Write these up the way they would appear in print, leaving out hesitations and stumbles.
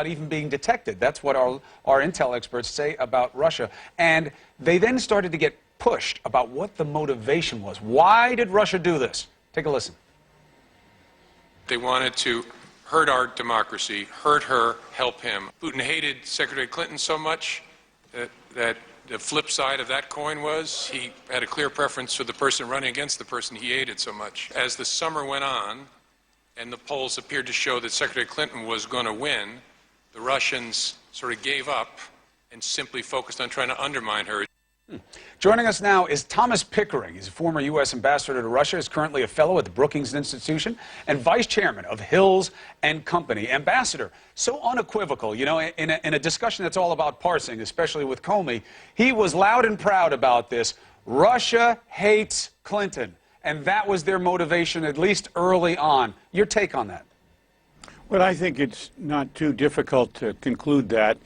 even being detected. That's what our intel experts say about Russia. And they then started to get pushed about what the motivation was. Why did Russia do this? Take a listen. They wanted to hurt our democracy, hurt her, help him. Putin hated Secretary Clinton so much that the flip side of that coin was he had a clear preference for the person running against the person he hated so much. As the summer went on and the polls appeared to show that Secretary Clinton was going to win, the Russians sort of gave up and simply focused on trying to undermine her. Joining us now is Thomas Pickering. He's a former U.S. ambassador to Russia, is currently a fellow at the Brookings Institution, and vice chairman of Hills and Company. Ambassador, so unequivocal, you know, in a discussion that's all about parsing, especially with Comey, he was loud and proud about this. Russia hates Clinton, and that was their motivation, at least early on. Your take on that? Well, I think it's not too difficult to conclude that.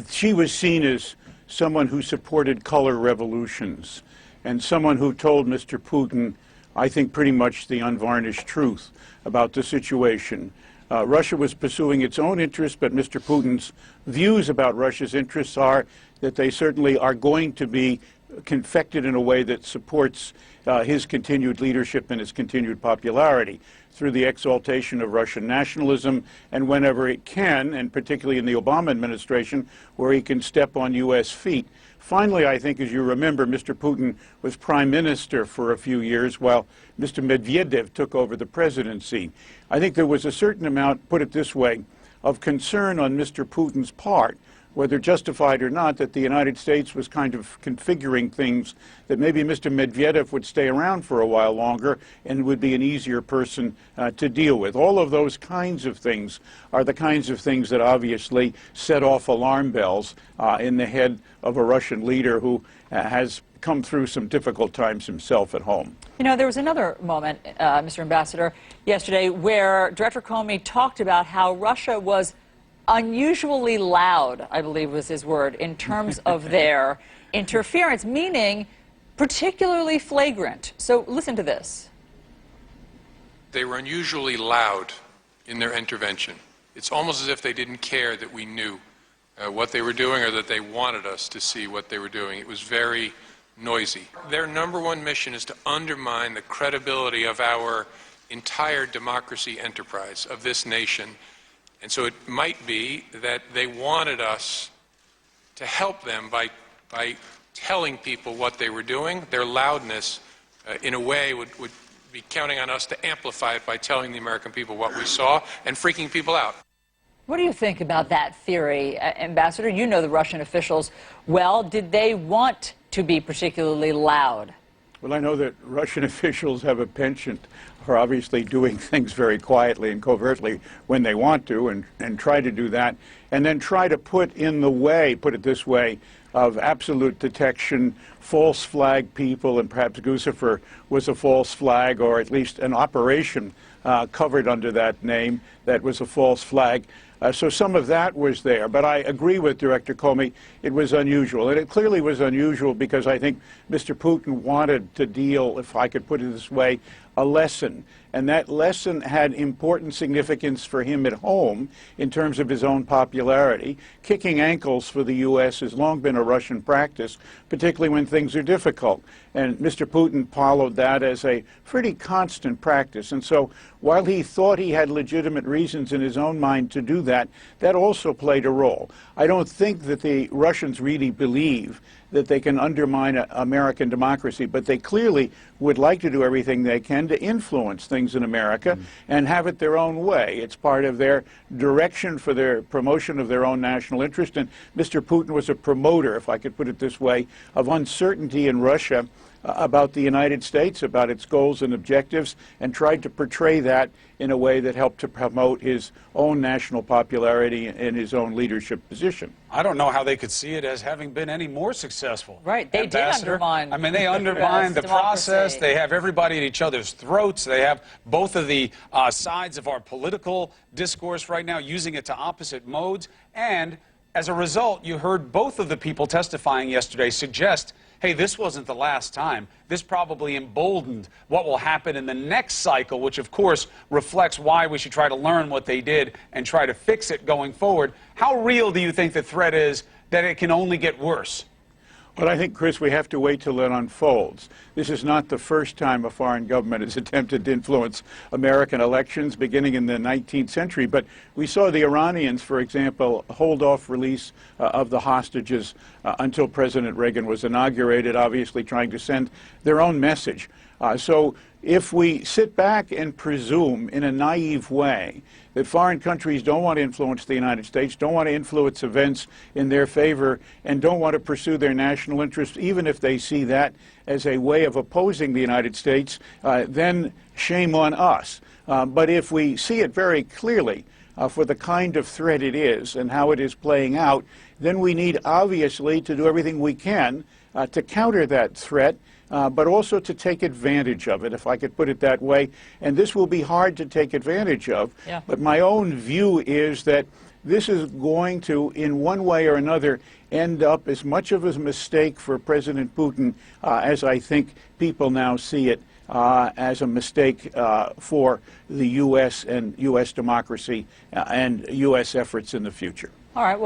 She was seen as someone who supported color revolutions and someone who told Mr. Putin, I think, pretty much the unvarnished truth about the situation. Russia was pursuing its own interests, but Mr. Putin's views about Russia's interests are that they certainly are going to be confected in a way that supports his continued leadership and his continued popularity through the exaltation of Russian nationalism, and whenever it can, and particularly in the Obama administration, where he can step on U.S. feet. Finally, I think, as you remember, Mr. Putin was prime minister for a few years while Mr. Medvedev took over the presidency. I think there was a certain amount, put it this way, of concern on Mr. Putin's part, whether justified or not, that the United States was kind of configuring things that maybe Mr. Medvedev would stay around for a while longer and would be an easier person to deal with. All of those kinds of things are the kinds of things that obviously set off alarm bells in the head of a Russian leader who has come through some difficult times himself at home. You know, there was another moment, Mr. Ambassador, yesterday where Director Comey talked about how Russia was unusually loud, I believe was his word, in terms of their interference, meaning particularly flagrant. So listen to this. They were unusually loud in their intervention. It's almost as if they didn't care that we knew what they were doing or that they wanted us to see what they were doing. It was very noisy. Their number one mission is to undermine the credibility of our entire democracy enterprise, of this nation. And so it might be that they wanted us to help them by telling people what they were doing. Their loudness, in a way, would be counting on us to amplify it by telling the American people what we saw and freaking people out. What do you think about that theory, Ambassador? You know the Russian officials well. Did they want to be particularly loud? Well, I know that Russian officials have a penchant for obviously doing things very quietly and covertly when they want to, and try to do that, and then try to put in the way, put it this way, of absolute detection, false flag people, and perhaps Guccifer was a false flag, or at least an operation covered under that name that was a false flag. So some of that was there, but I agree with Director Comey, it was unusual. And it clearly was unusual because I think Mr. Putin wanted to deal, if I could put it this way, a lesson. And that lesson had important significance for him at home in terms of his own popularity. Kicking ankles for the U.S. has long been a Russian practice, particularly when things are difficult. And Mr. Putin followed that as a pretty constant practice. And so while he thought he had legitimate reasons in his own mind to do that, that also played a role. I don't think that the Russians really believe that they can undermine American democracy, but they clearly would like to do everything they can to influence things in America and have it their own way. It's part of their direction for their promotion of their own national interest. And Mr. Putin was a promoter, if I could put it this way, of uncertainty in Russia about the United States, about its goals and objectives, and tried to portray that in a way that helped to promote his own national popularity and his own leadership position. I don't know how they could see it as having been any more successful. Right, they did undermine. I mean, they undermined the process. They have everybody at each other's throats. They have both of the sides of our political discourse right now using it to opposite modes. And as a result, you heard both of the people testifying yesterday suggest, hey, hey, this wasn't the last time. This probably emboldened what will happen in the next cycle, which of course reflects why we should try to learn what they did and try to fix it going forward. How real do you think the threat is that it can only get worse? Well, I think, Chris, we have to wait till it unfolds. This is not the first time a foreign government has attempted to influence American elections, beginning in the 19th century. But we saw the Iranians, for example, hold off release of the hostages until President Reagan was inaugurated, obviously trying to send their own message. So if we sit back and presume in a naive way that foreign countries don't want to influence the United States, don't want to influence events in their favor, and don't want to pursue their national interests, even if they see that as a way of opposing the United States, then shame on us. But if we see it very clearly for the kind of threat it is and how it is playing out, then we need obviously to do everything we can to counter that threat, but also to take advantage of it, if I could put it that way. And this will be hard to take advantage of. Yeah. But my own view is that this is going to, in one way or another, end up as much of a mistake for President Putin as I think people now see it as a mistake for the U.S. and U.S. democracy and U.S. efforts in the future. All right. Well